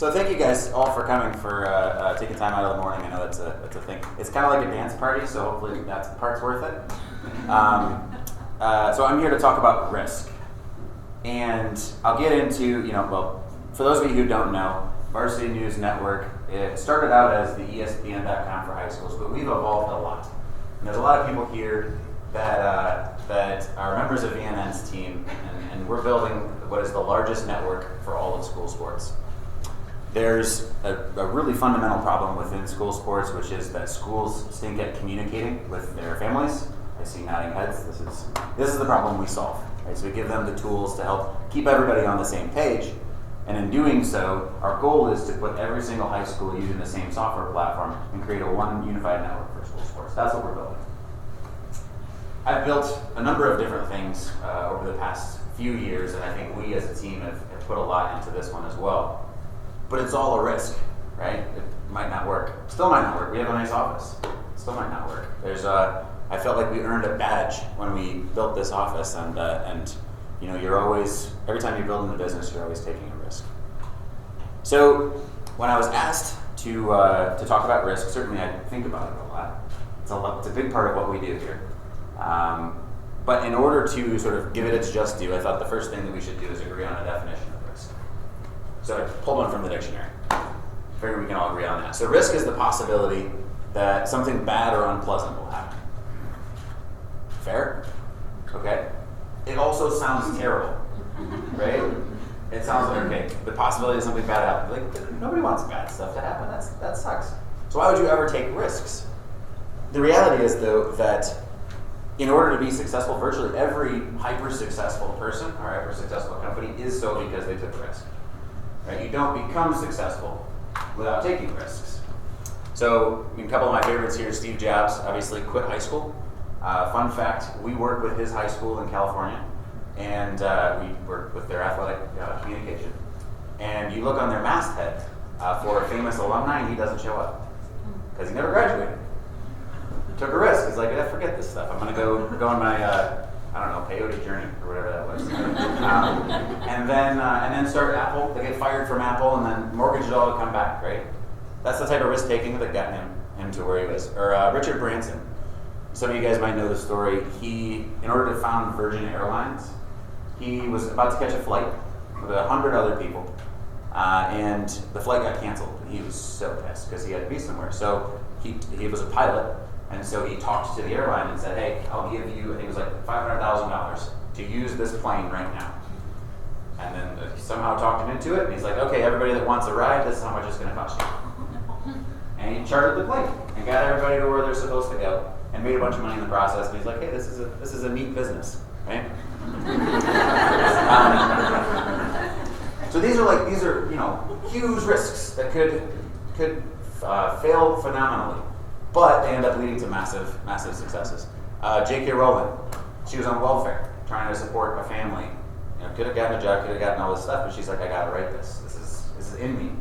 So thank you guys all for coming, for taking time out of the morning. I know that's a thing. It's kind of like a dance party, so hopefully that part's worth it. So I'm here to talk about risk. And I'll get into, well, for those of you who don't know, Varsity News Network, it started out as the ESPN.com for high schools, but we've evolved a lot. And there's a lot of people here that are members of VNN's team, and we're building what is the largest network for all of school sports. There's a really fundamental problem within school sports, which is that schools stink at communicating with their families. I see nodding heads. This is the problem we solve. Right? So we give them the tools to help keep everybody on the same page. And in doing so, our goal is to put every single high school using the same software platform and create a one unified network for school sports. That's what we're building. I've built a number of different things over the past few years, and I think we as a team have put a lot into this one as well. But it's all a risk, right? It might not work. Still might not work. We have a nice office. Still might not work. I felt like we earned a badge when we built this office, and you're always, every time you build in a business, you're always taking a risk. So when I was asked to talk about risk, certainly I think about it a lot. It's a big part of what we do here. But in order to sort of give it its just due, I thought the first thing that we should do is agree on a definition of risk. So I pulled one from the dictionary. Figured we can all agree on that. So risk is the possibility that something bad or unpleasant will happen. Fair? Okay. It also sounds terrible, right? It sounds like, okay, the possibility of something bad happens. Like, nobody wants bad stuff to happen. That sucks. So why would you ever take risks? The reality is, though, that in order to be successful, virtually every hyper-successful person or hyper-successful company is so because they took a risk. Right? You don't become successful without taking risks. So a couple of my favorites here, Steve Jobs obviously quit high school. Fun fact, we work with his high school in California, and we work with their athletic communication. And you look on their masthead for a famous alumni, and he doesn't show up because he never graduated. He took a risk. He's like, forget this stuff. I'm going to go on my peyote journey or whatever that was. And then start Apple. They get fired from Apple, and then mortgage it all to come back. Right? That's the type of risk taking that got him to where he was. Or Richard Branson. Some of you guys might know the story. He, in order to found Virgin Airlines, he was about to catch a flight with 100 other people, and the flight got canceled. He was so pissed because he had to be somewhere. So he was a pilot, and so he talked to the airline and said, "Hey, I'll give you," I think it was like $500,000 to use this plane right now. And then he somehow talked him into it, and he's like, "Okay, everybody that wants a ride, this is how much it's going to cost you." And he chartered the plane and got everybody to where they're supposed to go, and made a bunch of money in the process. And he's like, "Hey, this is a neat business, right?" So these are huge risks that could fail phenomenally, but they end up leading to massive successes. J.K. Rowling, she was on welfare, trying to support a family. Could have gotten a job, could have gotten all this stuff, but she's like, "I got to write this. This is in me.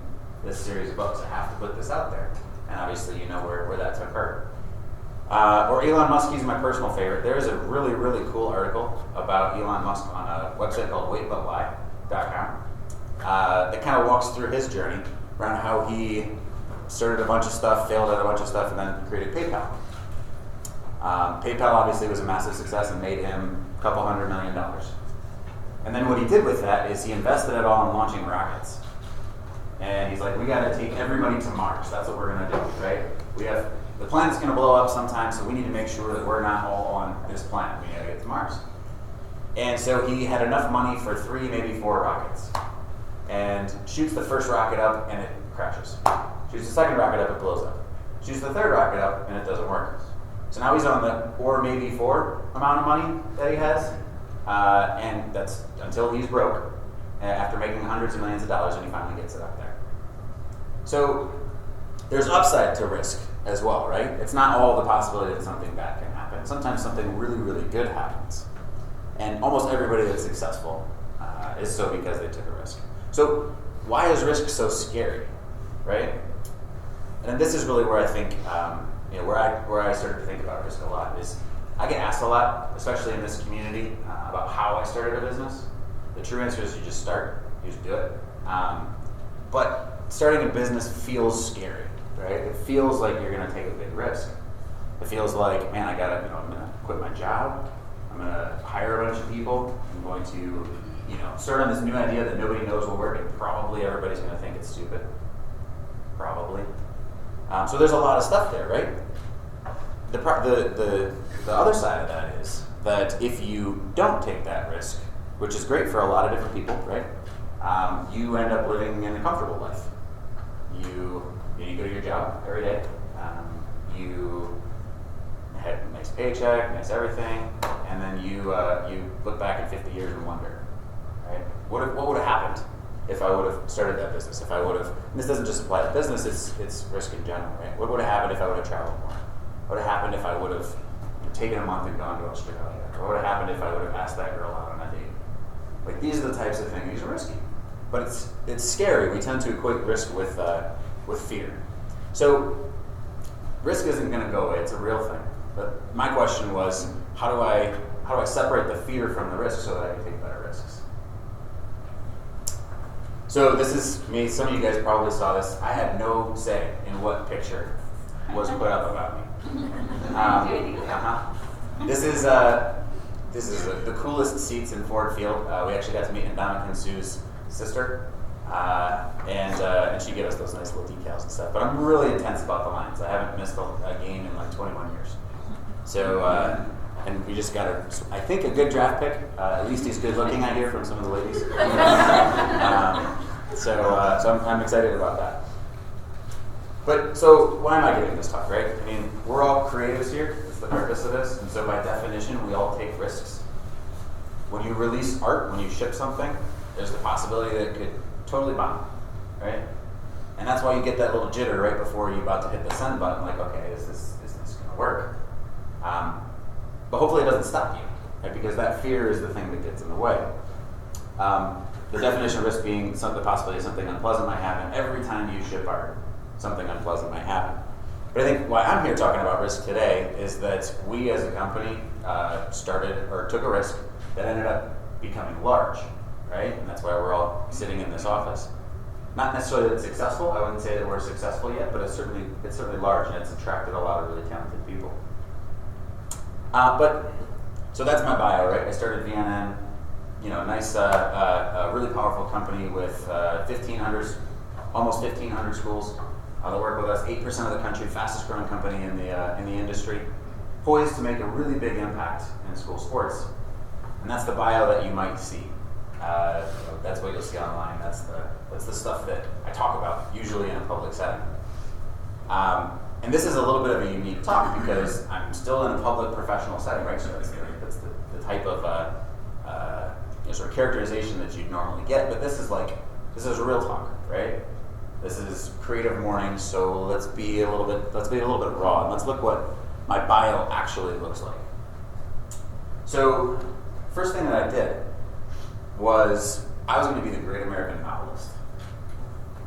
This series of books. I have to put this out there." And obviously, you know where that took her. Or Elon Musk, he's my personal favorite. There is a really, really cool article about Elon Musk on a website called waitbutwhy.com that kind of walks through his journey around how he started a bunch of stuff, failed at a bunch of stuff, and then created PayPal. PayPal obviously was a massive success and made him a couple $100 million. And then what he did with that is he invested it all in launching rockets. And he's like, we got to take everybody to Mars. That's what we're going to do, right? The planet's going to blow up sometime, so we need to make sure that we're not all on this planet. We got to get to Mars. And so he had enough money for 3, maybe 4 rockets. And shoots the first rocket up, and it crashes. Shoots the second rocket up, it blows up. Shoots the third rocket up, and it doesn't work. So now he's on the or maybe 4 amount of money that he has. And that's until he's broke, after making hundreds of millions of dollars, and he finally gets it up there. So there's upside to risk as well, right? It's not all the possibility that something bad can happen. Sometimes something really, really good happens. And almost everybody that's successful is so because they took a risk. So why is risk so scary, right? And this is really where I think, where I started to think about risk a lot is I get asked a lot, especially in this community, about how I started a business. The true answer is you just start, you just do it. But starting a business feels scary, right? It feels like you're going to take a big risk. It feels like, man, I'm going to quit my job. I'm going to hire a bunch of people. I'm going to, start on this new idea that nobody knows will work, and probably everybody's going to think it's stupid. Probably. So there's a lot of stuff there, right? The other side of that is that if you don't take that risk, which is great for a lot of different people, right? You end up living in a comfortable life. You go to your job every day. You have a nice paycheck, nice everything, and then you look back in 50 years and wonder, right? What would have happened if I would have started that business? If I would have, and this doesn't just apply to business, it's risk in general, right? What would have happened if I would have traveled more? What would have happened if I would have taken a month and gone to Australia? Or what would have happened if I would have asked that girl out on a date? Like, these are the types of things. These are risky, but it's scary. We tend to equate risk with fear. So risk isn't going to go away. It's a real thing. But my question was, how do I separate the fear from the risk so that I can take better risks? So this is me. Some of you guys probably saw this. I had no say in what picture was put up about me. This is the coolest seats in Ford Field. We actually got to meet Ndamukong Sue's sister, and she gave us those nice little decals and stuff. But I'm really intense about the lines. I haven't missed a game in like 21 years. So, and we just got I think, a good draft pick. At least he's good looking, I hear from some of the ladies. So I'm excited about that. But so why am I giving this talk, right? I mean, we're all creatives here. That's the purpose of this. And so by definition, we all take risks. When you release art, when you ship something, there's the possibility that it could totally bomb, right? And that's why you get that little jitter right before you're about to hit the send button, like, okay, is this going to work? But hopefully it doesn't stop you, right? Because that fear is the thing that gets in the way. The definition of risk being the possibility something unpleasant might happen every time you ship art. Something unpleasant might happen. But I think why I'm here talking about risk today is that we as a company took a risk that ended up becoming large, right? And that's why we're all sitting in this office. Not necessarily that it's successful. I wouldn't say that we're successful yet, but it's certainly large, and it's attracted a lot of really talented people. So that's my bio, right? I started VNN, nice, really powerful company with almost 1,500 schools. That work with us, 8% of the country, fastest growing company in the industry, poised to make a really big impact in school sports. And that's the bio that you might see. That's what you'll see online. That's the stuff that I talk about, usually in a public setting. And this is a little bit of a unique talk because I'm still in a public professional setting, right? So that's the type of sort of characterization that you'd normally get. But this is a real talk, right? This is Creative Mornings, so let's be a little bit raw, and let's look what my bio actually looks like. So, first thing that I did was I was going to be the great American novelist.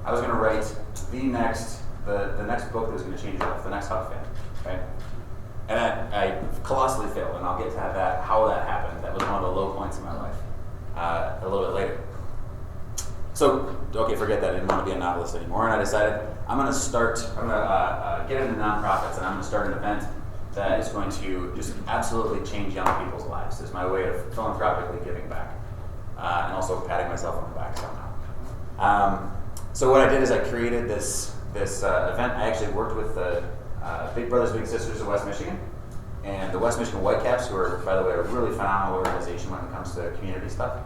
I was going to write the next book that was going to change your life, the next Huck fan, right? And I colossally failed, and I'll get to how that happened. That was one of the low points in my life a little bit later. So, okay, forget that. I didn't want to be a novelist anymore, and I decided I'm going to get into nonprofits, and I'm going to start an event that is going to just absolutely change young people's lives. It's my way of philanthropically giving back, and also patting myself on the back somehow. So what I did is I created this event. I actually worked with the Big Brothers Big Sisters of West Michigan, and the West Michigan Whitecaps, who are, by the way, a really phenomenal organization when it comes to community stuff.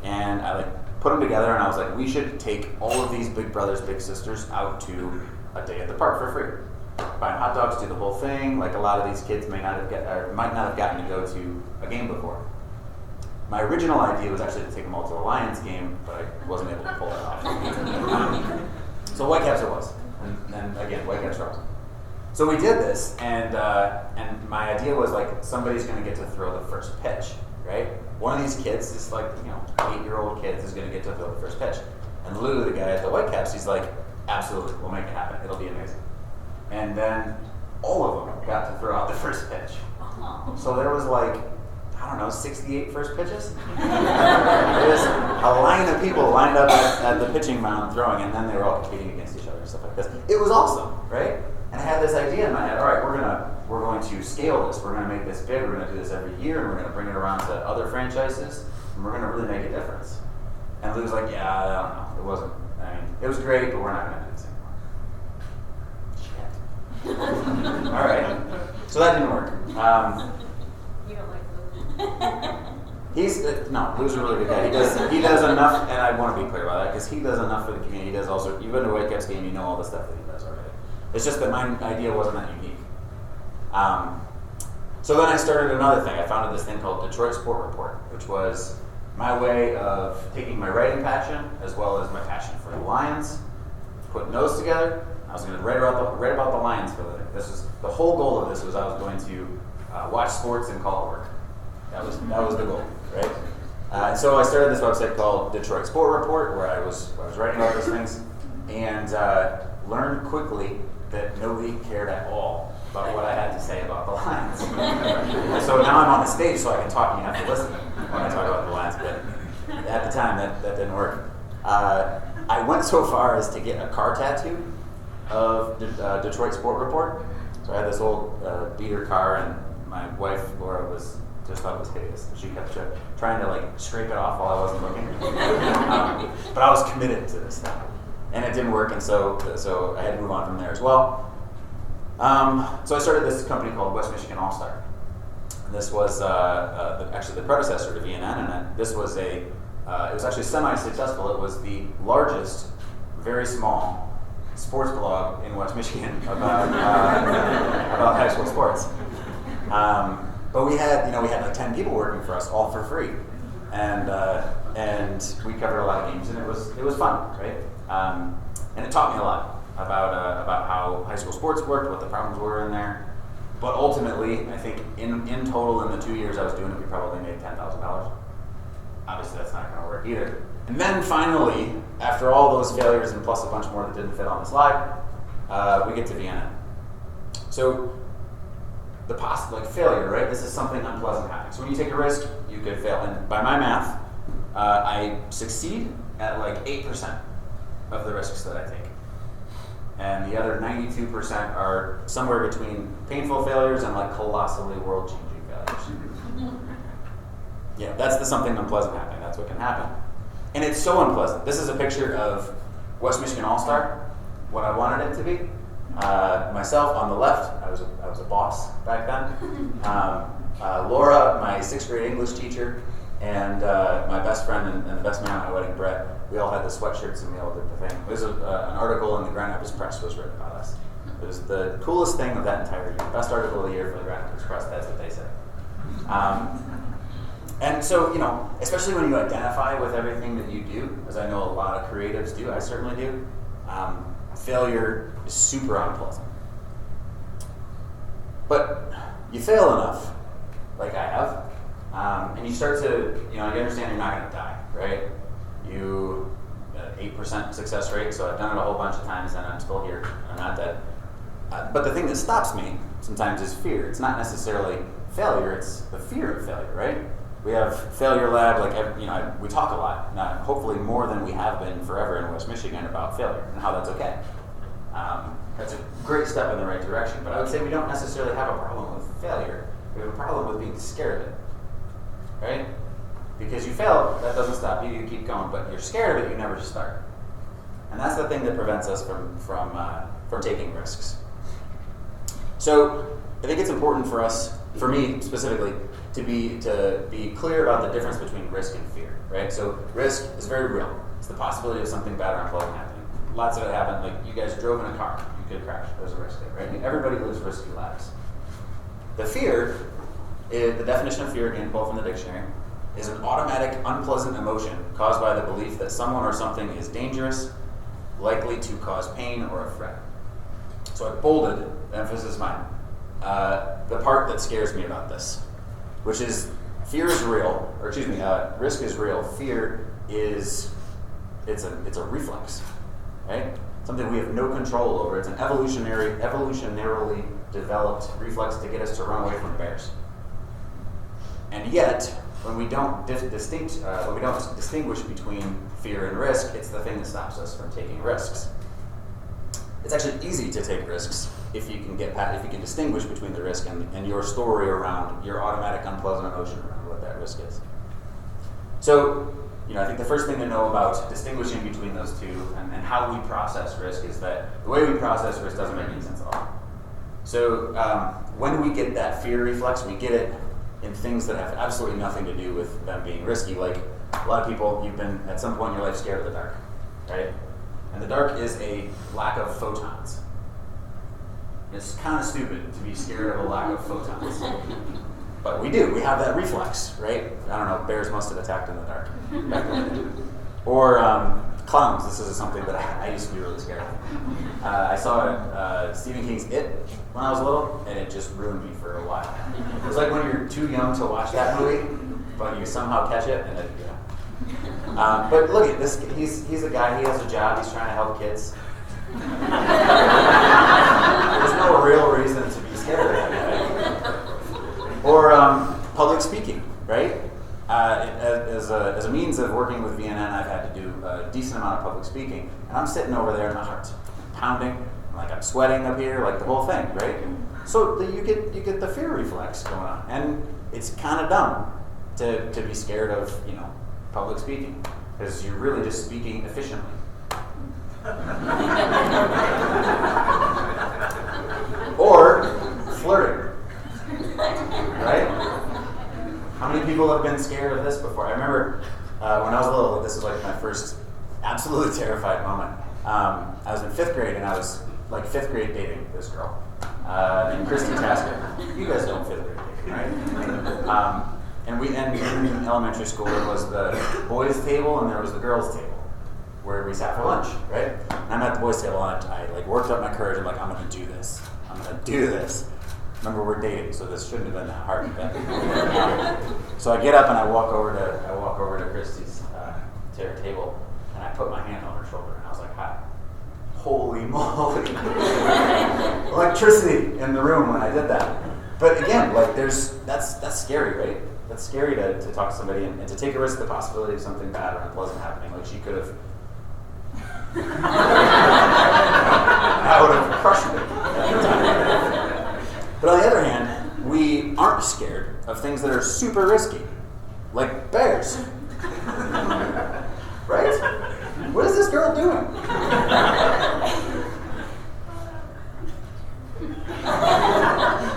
And I put them together, and I was like, we should take all of these Big Brothers Big Sisters out to a day at the park for free. Buy hot dogs, do the whole thing. Like, a lot of these kids might not have gotten to go to a game before. My original idea was actually to take them all to a Lions game, but I wasn't able to pull that off. So Whitecaps it was, and again, Whitecaps are awesome. So we did this, and my idea was somebody's going to get to throw the first pitch, right? One of these kids, this 8-year-old kid, is going to get to throw the first pitch. And Lou, the guy at the Whitecaps, he's like, absolutely, we'll make it happen. It'll be amazing. And then all of them got to throw out the first pitch. So there was I don't know, 68 first pitches. There was a line of people lined up at the pitching mound throwing, and then they were all competing against each other and stuff like this. It was awesome, right? And I had this idea in my head, all right, we're going to scale this. We're going to make this big. We're going to do this every year, and we're going to bring it around to other franchises, and we're going to really make a difference. And Lou's like, yeah, I don't know. It wasn't, I mean, it was great, but we're not going to do this anymore. Shit. All right. So that didn't work. You don't like Lou? No, Lou's a really good guy. He does enough, and I want to be clear about that, because he does enough for the community. He does also, you've been to a Whitecaps game, you know all the stuff that he does already. It's just that my idea wasn't that unique. So then I started another thing. I founded this thing called Detroit Sport Report, which was my way of taking my writing passion as well as my passion for the Lions, putting those together. I was going to write about the Lions for a living. This was the whole goal of this was I was going to watch sports and call it work. That was the goal, right? So I started this website called Detroit Sport Report, where I was writing all those things, and learned quickly that nobody cared at all about what I had to say about the Lions. So now I'm on the stage, so I can talk, and you have to listen when I talk about the Lions. But at the time, that didn't work. I went so far as to get a car tattoo of Detroit Sport Report. So I had this old beater car, and my wife Laura just thought it was hideous. She kept trying to scrape it off while I wasn't looking. But I was committed to this stuff, and it didn't work, and so I had to move on from there as well. So I started this company called West Michigan All Star. This was actually the predecessor to VNN, and this was it was actually semi-successful. It was the largest, very small sports blog in West Michigan about high school sports. But we had 10 people working for us, all for free, and we covered a lot of games, and it was fun, right? And it taught me a lot about how high school sports worked, what the problems were in there. But ultimately, I think in total, in the 2 years I was doing it, we probably made $10,000. Obviously, that's not going to work either. And then finally, after all those failures and plus a bunch more that didn't fit on the slide, we get to VNN. So the failure, right? This is something unpleasant happening. So when you take a risk, you could fail. And by my math, I succeed at 8% of the risks that I take. And the other 92% are somewhere between painful failures and colossally world-changing failures. Yeah, that's the something unpleasant happening. That's what can happen. And it's so unpleasant. This is a picture of West Michigan All-Star, what I wanted it to be. Myself on the left, I was a boss back then. Laura, my 6th grade English teacher, and my best friend and the best man at my wedding, Brett, we all had the sweatshirts and we all did the thing. It was an article in the Grand Rapids Press was written about us. It was the coolest thing of that entire year. Best article of the year for the Grand Rapids Press, that's what they said. And so, especially when you identify with everything that you do, as I know a lot of creatives do, I certainly do, failure is super unpleasant. But you fail enough, like I have, and you start to, you understand you're not going to die, right? You got an 8% success rate, so I've done it a whole bunch of times and I'm still here. I'm not dead. But the thing that stops me sometimes is fear. It's not necessarily failure, it's the fear of failure, right? We have Failure Lab, we talk a lot, hopefully more than we have been forever in West Michigan about failure and how that's okay. That's a great step in the right direction, but I would say we don't necessarily have a problem with failure. We have a problem with being scared of it, right? Because you fail, that doesn't stop you, you keep going, but you're scared of it, you never start. And that's the thing that prevents us from taking risks. So I think it's important for me specifically, to be clear about the difference between risk and fear, right? So risk is very real. It's the possibility of something bad or unpleasant happening. Lots of it happened, you guys drove in a car, you could crash, there's a risk there, right? Everybody lives risky lives. The fear, the definition of fear, again, both in the dictionary, is an automatic, unpleasant emotion caused by the belief that someone or something is dangerous, likely to cause pain or a threat. So I bolded, emphasis mine, the part that scares me about this, which is risk is real. Fear is, it's a reflex, right? Something we have no control over. It's an evolutionarily developed reflex to get us to run away from bears. And yet, when we don't distinguish between fear and risk, it's the thing that stops us from taking risks. It's actually easy to take risks if you can distinguish between the risk and your story around your automatic unpleasant emotion around what that risk is. So, I think the first thing to know about distinguishing between those two and how we process risk is that the way we process risk doesn't make any sense at all. So when we get that fear reflex, we get it in things that have absolutely nothing to do with them being risky. Like a lot of people, you've been at some point in your life scared of the dark, right? And the dark is a lack of photons. It's kind of stupid to be scared of a lack of photons. But we do. We have that reflex, right? I don't know. Bears must have attacked in the dark. Or clowns. This is something that I used to be really scared of. I saw Stephen King's It when I was little, and it just ruined me for a while. It was like when you're too young to watch that movie, but you somehow catch it, and it, but look at this. He's a guy. He has a job. He's trying to help kids. There's no real reason to be scared of that guy. Or public speaking, right? As a means of working with VNN, I've had to do a decent amount of public speaking, and I'm sitting over there, and my heart's pounding, like I'm sweating up here, like the whole thing, right? So you get the fear reflex going on, and it's kind of dumb to be scared of public speaking because you're really just speaking efficiently. Or flirting, right? How many people have been scared of this before? I remember when I was little, this was like my first absolutely terrified moment. I was in 5th grade, and I was like 5th grade dating this girl named Christy Tasker. You guys know 5th grade dating, right? And in elementary school, there was the boys' table and there was the girls' table where we sat for lunch, right? And I'm at the boys' table, and I like worked up my courage. I'm like, I'm going to do this. I'm going to do this. Remember, we're dating, so this shouldn't have been that hard. So I get up and I walk over to Christy's to her table, and I put my hand on her shoulder, and I was like, "Hi." Holy moly! Electricity in the room when I did that. But again, like that's scary, right? That's scary to talk to somebody and to take a risk of the possibility of something bad or unpleasant happening. Like she could have. I would have crushed it. But on the other hand, we aren't scared of things that are super risky, like bears. Right? What is this girl doing?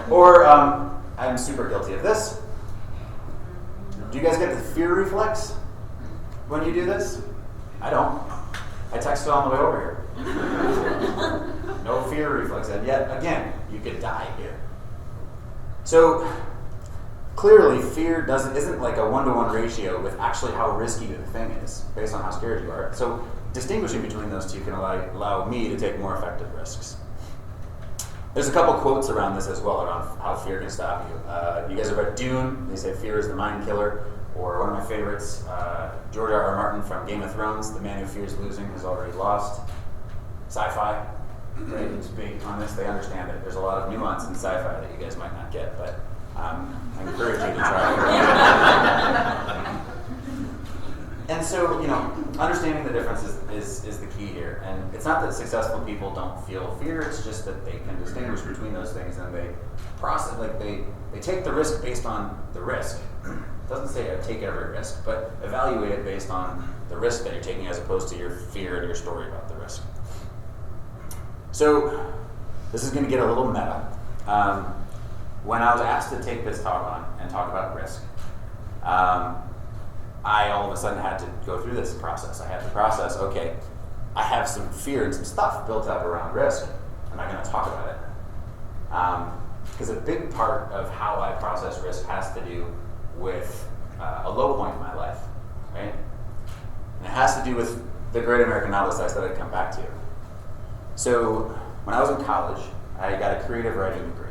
Or, I'm super guilty of this. Do you guys get the fear reflex when you do this? I don't. I texted on the way over here. No fear reflex. And yet, again, you could die here. So, clearly, fear isn't like a 1-to-1 ratio with actually how risky the thing is, based on how scared you are. So, distinguishing between those two can allow me to take more effective risks. There's a couple quotes around this as well, around how fear can stop you. You guys have read Dune. They say fear is the mind killer. Or one of my favorites, George R.R. Martin from Game of Thrones, the man who fears losing has already lost. Sci-fi, right? It's big on this. They understand it. There's a lot of nuance in sci-fi that you guys might not get, but I encourage you to try it. And so, understanding the difference is the key here. And it's not that successful people don't feel fear, it's just that they can distinguish between those things and they process, like they take the risk based on the risk. It doesn't say take every risk, but evaluate it based on the risk that you're taking as opposed to your fear and your story about the risk. So, this is going to get a little meta. When I was asked to take this talk on and talk about risk, I all of a sudden had to go through this process. I had to process, okay, I have some fear and some stuff built up around risk. Am I going to talk about it? Because a big part of how I process risk has to do with a low point in my life, right? And it has to do with the great American novelist I said I'd come back to. So when I was in college, I got a creative writing degree.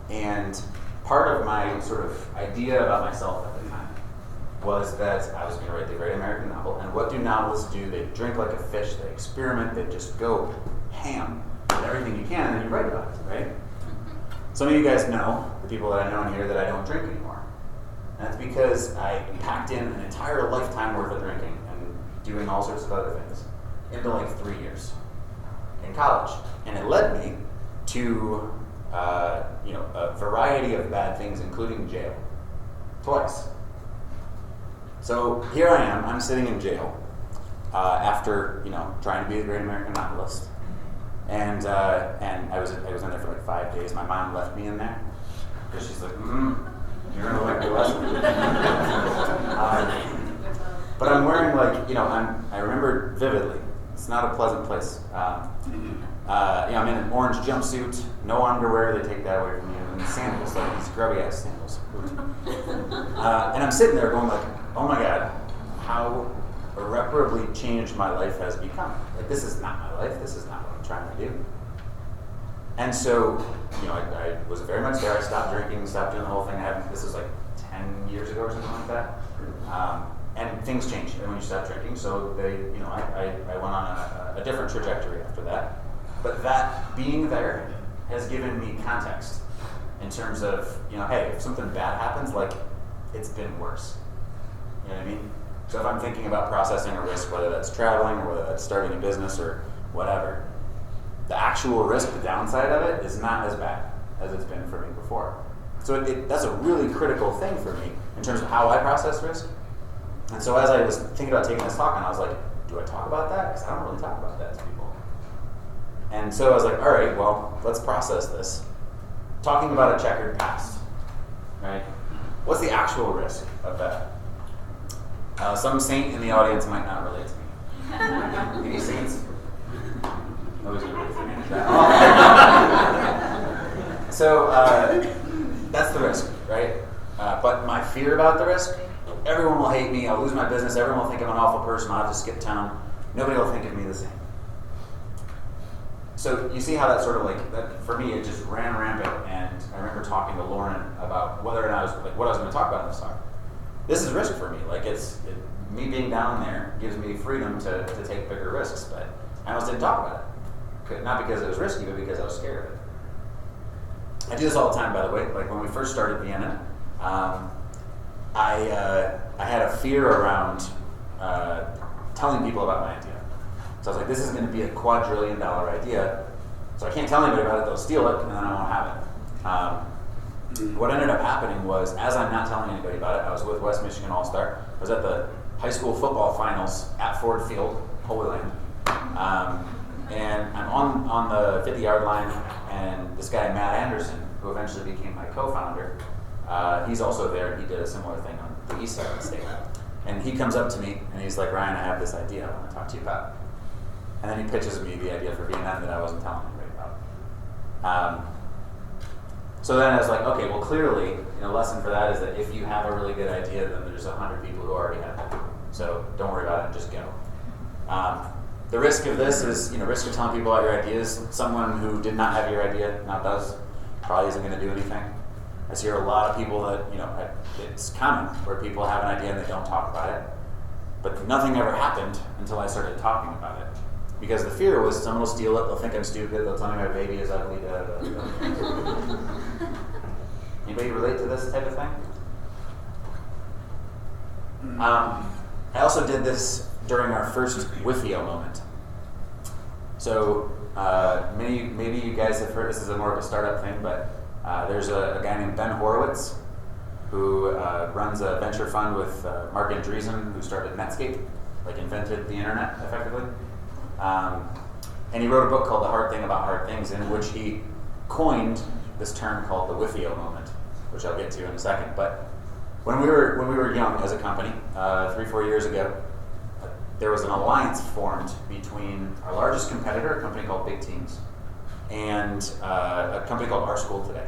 And part of my sort of idea about myself at the time was that I was going to write the great American novel. And what do novelists do? They drink like a fish, they experiment, they just go ham with everything you can, and then you write about it, right? Some of you guys know, the people that I know in here, that I don't drink anymore. And that's because I packed in an entire lifetime worth of drinking and doing all sorts of other things into like 3 years in college. And it led me to a variety of bad things, including jail, twice. So here I am, I'm sitting in jail after trying to be the great American novelist. And I was in there for like 5 days. My mom left me in there because she's like, you're gonna like your lesson. But I'm wearing I remember vividly. It's not a pleasant place. I'm in an orange jumpsuit, no underwear. They take that away from you, and sandals, like these grubby ass sandals. And I'm sitting there going like, oh my God, how irreparably changed my life has become. Like, this is not my life. This is not what I'm trying to do. And so, I was very much there. I stopped drinking, stopped doing the whole thing. This was like 10 years ago or something like that. And things changed when you stop drinking. So I went on a different trajectory after that. But that being there has given me context in terms of, hey, if something bad happens, like, it's been worse. You know what I mean? So if I'm thinking about processing a risk, whether that's traveling or whether that's starting a business or whatever, the actual risk, the downside of it, is not as bad as it's been for me before. So that's a really critical thing for me in terms of how I process risk. And so as I was thinking about taking this talk on, I was like, do I talk about that? Because I don't really talk about that to people. And so I was like, all right, well, let's process this. Talking about a checkered past, right? What's the actual risk of that? Some saint in the audience might not relate to me. Any saints? Nobody's gonna raise their hand. So that's the risk, right? But my fear about the risk, everyone will hate me, I'll lose my business, everyone will think I'm an awful person, I'll have to skip town. Nobody will think of me the same. So you see how that sort of that for me, it just ran rampant, and I remember talking to Lauren about whether or not what I was going to talk about in this talk. This is risk for me. Me being down there gives me freedom to take bigger risks, but I almost didn't talk about it. Not because it was risky, but because I was scared of it. I do this all the time, by the way. Like when we first started VNN, I had a fear around telling people about my idea. So I was like, this is going to be a $quadrillion idea, so I can't tell anybody about it, they'll steal it, and then I won't have it. What ended up happening was, as I'm not telling anybody about it, I was with West Michigan All-Star. I was at the high school football finals at Ford Field, Holy Land. And I'm on the 50-yard line, and this guy, Matt Anderson, who eventually became my co-founder, he's also there. He did a similar thing on the east side of the state. And he comes up to me, and he's like, Ryan, I have this idea I want to talk to you about. And then he pitches me the idea for VNN that I wasn't telling anybody about. So then I was like, okay, well, clearly, a lesson for that is that if you have a really good idea, then there's 100 people who already have it. So don't worry about it, just go. The risk of this is, risk of telling people about your ideas. Someone who did not have your idea now does, probably isn't going to do anything. I see a lot of people that, it's common where people have an idea and they don't talk about it. But nothing ever happened until I started talking about it. Because the fear was someone will steal it, they'll think I'm stupid, they'll tell me my baby is ugly. Anybody relate to this type of thing? I also did this during our first Withio moment. So maybe you guys have heard, this is more of a startup thing, but there's a guy named Ben Horowitz who runs a venture fund with Mark Andreessen, who started Netscape, invented the internet effectively. And he wrote a book called The Hard Thing About Hard Things, in which he coined this term called the Withio moment, which I'll get to in a second. But when we were young as a company, 3-4 years ago, there was an alliance formed between our largest competitor, a company called Big Teams, and a company called Our School Today.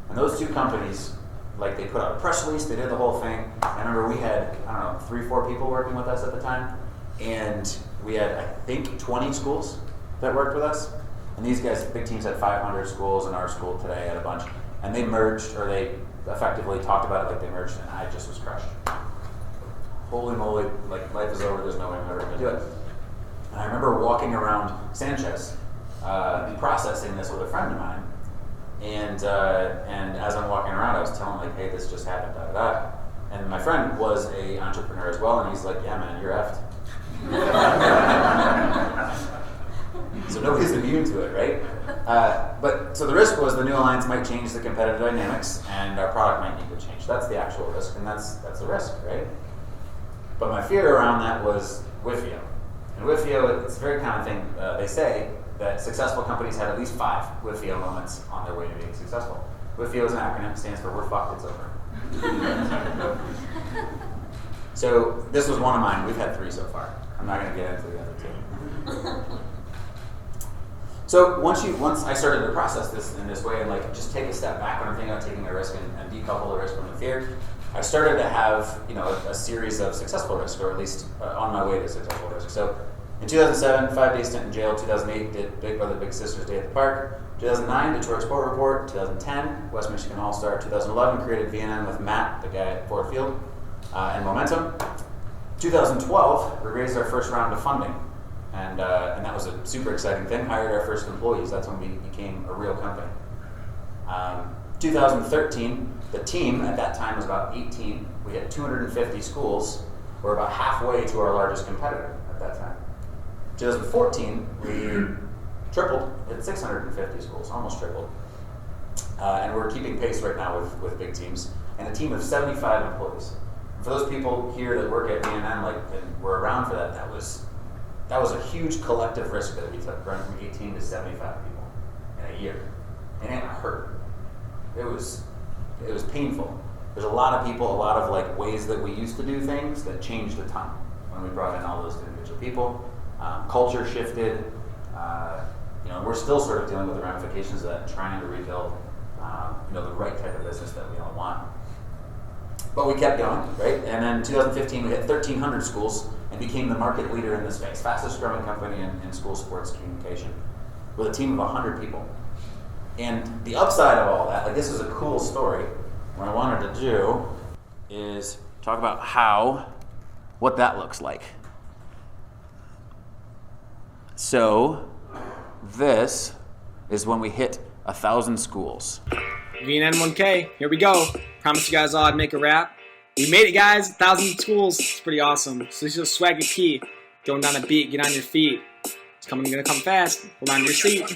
And those two companies, they put out a press release, they did the whole thing. I remember we had, 3-4 people working with us at the time, and we had, I think, 20 schools that worked with us. And these guys, Big Teams, had 500 schools, and Our School Today had a bunch. And they merged, or they effectively talked about it like they merged, and I just was crushed. Holy moly, life is over, there's no way I'm ever going to do it. And I remember walking around Sanchez, processing this with a friend of mine. And as I'm walking around, I was telling hey, this just happened, da da da. And my friend was an entrepreneur as well, and he's like, yeah, man, you're effed. So nobody's immune to it, right? So the risk was the new alliance might change the competitive dynamics, and our product might need to change. That's the actual risk, and that's the risk, right? But my fear around that was WIFIO. And WIFIO, it's a very common thing. They say that successful companies have at least 5 WIFIO moments on their way to being successful. WIFIO is an acronym. It stands for we're fucked, it's over. So this was one of mine. We've had 3 so far. I'm not going to get into the other 2. So once I started to process this in this way and like just take a step back when I'm thinking about taking a risk and decouple the risk from the fear, I started to have a series of successful risks, or at least on my way to successful risk. So in 2007, 5-day stint in jail. 2008, did Big Brother Big Sister's Day at the Park. 2009, Detroit Sport Report. 2010, West Michigan All-Star. 2011, created VNN with Matt, the guy at Ford Field, and Momentum. 2012, we raised our first round of funding. And that was a super exciting thing. Hired our first employees. That's when we became a real company. 2013, the team at that time was about 18. We had 250 schools. We're about halfway to our largest competitor at that time. 2014, we tripled at 650 schools, almost tripled. And we're keeping pace right now with big teams. And a team of 75 employees. For those people here that work at VNN, and were around for that was a huge collective risk that we took, growing from 18 to 75 people in a year. And it hurt. It was painful. There's a lot of people, a lot of ways that we used to do things that changed a ton when we brought in all those individual people. Culture shifted. We're still sort of dealing with the ramifications of that and trying to rebuild the right type of business that we all want. But we kept going, right? And then in 2015, we hit 1,300 schools and became the market leader in the space, fastest growing company in school sports communication, with a team of 100 people. And the upside of all that, this is a cool story. What I wanted to do is talk about what that looks like. So this is when we hit 1,000 schools. VNN 1K, here we go. Promised you guys all I'd make a rap. We made it, guys. 1,000 schools. It's pretty awesome. So this is a swaggy key. Going down a beat, get on your feet. It's gonna come fast. Hold on to your seat.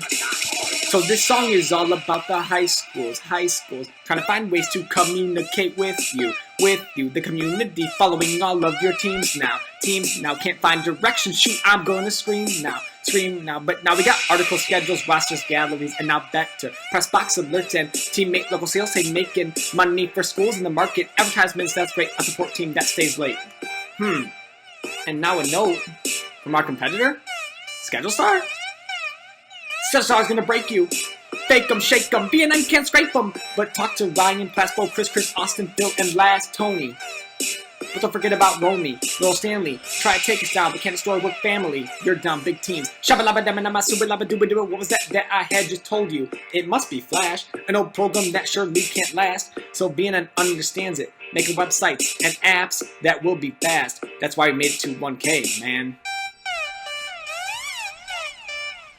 So this song is all about the high schools, trying to find ways to communicate with you, the community, following all of your teams now, can't find direction, shoot, I'm gonna scream now, but now we got articles, schedules, rosters, galleries, and now back to press box alerts and teammate local sales, say making money for schools in the market, advertisements, that's great, a support team that stays late. And now a note from our competitor, Schedule Star? Schedule Star is gonna break you. Fake 'em, shake 'em, VNN can't scrape 'em. But talk to Ryan, Plaspo, Chris, Austin, Phil, and last Tony. But don't forget about Romy, Lil Stanley. Try to take us down, but can't destroy work family. You're down, big teams. Shabba labba dabba nama suba labba dooba dooba. What was that I had just told you? It must be Flash, an old program that surely can't last. So VNN understands it, making websites and apps that will be fast. That's why we made it to 1K, man.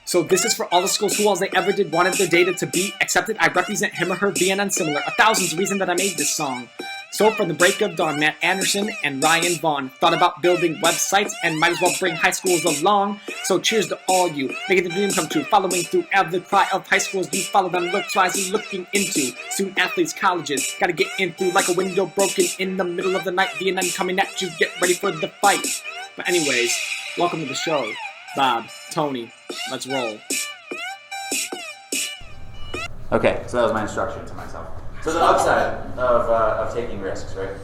So this is for all the schools who all they ever did wanted their data to be accepted. I represent him or her, VNN similar. 1,000's the reason that I made this song. So from the break of dawn, Matt Anderson and Ryan Vaughn thought about building websites and might as well bring high schools along. So cheers to all you, making the dream come true, following through the cry of high schools. You follow them, look twice, looking into student athletes, colleges. Gotta get in through like a window broken in the middle of the night. VNN coming at you, get ready for the fight. But anyways, welcome to the show. Bob, Tony, let's roll. Okay, so that was my instruction to myself. So the upside of taking risks, right?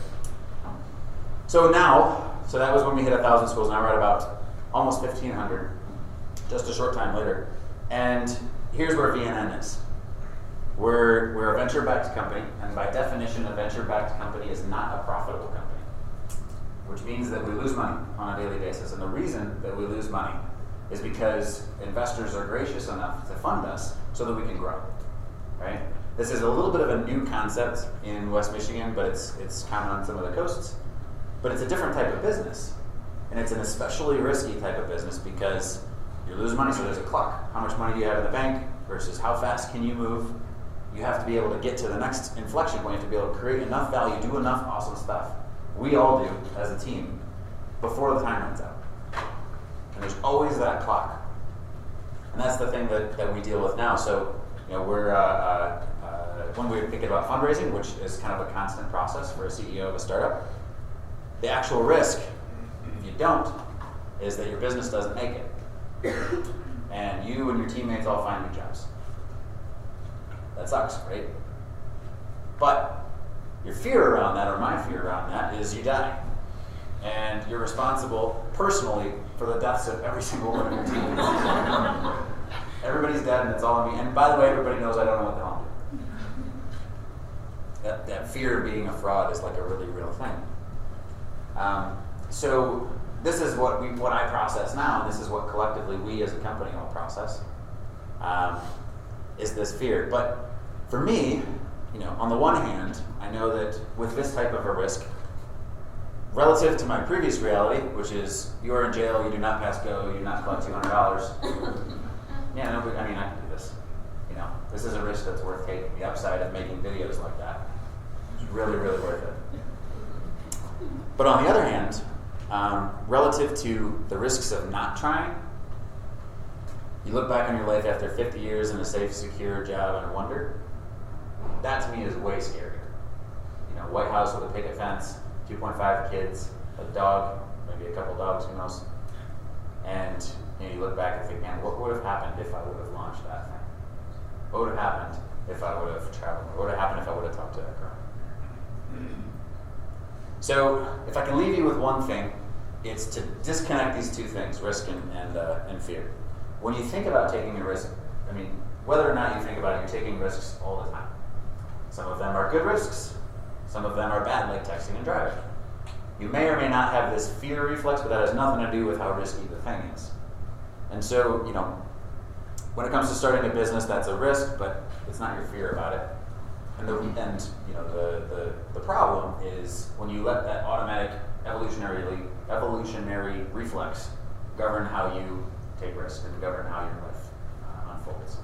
So that was when we hit 1,000 schools. Now we're at about almost 1,500, just a short time later. And here's where VNN is. We're a venture-backed company, and by definition, a venture-backed company is not a profitable company, which means that we lose money on a daily basis. And the reason that we lose money is because investors are gracious enough to fund us so that we can grow, right? This is a little bit of a new concept in West Michigan, but it's common on some of the coasts. But it's a different type of business, and it's an especially risky type of business because you're losing money, so there's a clock. How much money do you have in the bank versus how fast can you move? You have to be able to get to the next inflection point. You have to be able to create enough value, do enough awesome stuff we all do as a team before the time runs out. And there's always that clock. And that's the thing that we deal with now. So, we're when we're thinking about fundraising, which is kind of a constant process for a CEO of a startup, the actual risk, if you don't, is that your business doesn't make it. And you and your teammates all find new jobs. That sucks, right? But your fear around that, or my fear around that, is you die. And you're responsible personally for the deaths of every single one of your teammates. Everybody's dead and it's all on me. And by the way, everybody knows I don't know what the hell I'm doing. That fear of being a fraud is like a really real thing. So this is what I process now, and this is what collectively we as a company all process, is this fear. But for me, on the one hand, I know that with this type of a risk, relative to my previous reality, which is you're in jail, you do not pass go, you do not collect $200, yeah, no, I mean, I can do this. This is a risk that's worth taking. The upside of making videos like that is really, really worth it. But on the other hand, relative to the risks of not trying, you look back on your life after 50 years in a safe, secure job and wonder, that to me is way scarier. White House with a picket fence, 2.5 kids, a dog, maybe a couple dogs, who knows. And you look back and think, man, what would have happened if I would have launched that thing? What would have happened if I would have traveled? What would have happened if I would have talked to that girl? So if I can leave you with one thing, it's to disconnect these two things, risk and fear. When you think about taking a risk, whether or not you think about it, you're taking risks all the time. Some of them are good risks. Some of them are bad, like texting and driving. You may or may not have this fear reflex, but that has nothing to do with how risky the thing is. And so, when it comes to starting a business, that's a risk, but it's not your fear about it. And the problem is when you let that automatic evolutionary reflex govern how you take risks and govern how your life unfolds.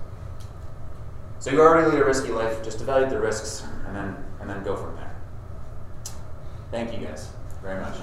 So you already lead a risky life. Just evaluate the risks and then go from there. Thank you guys very much.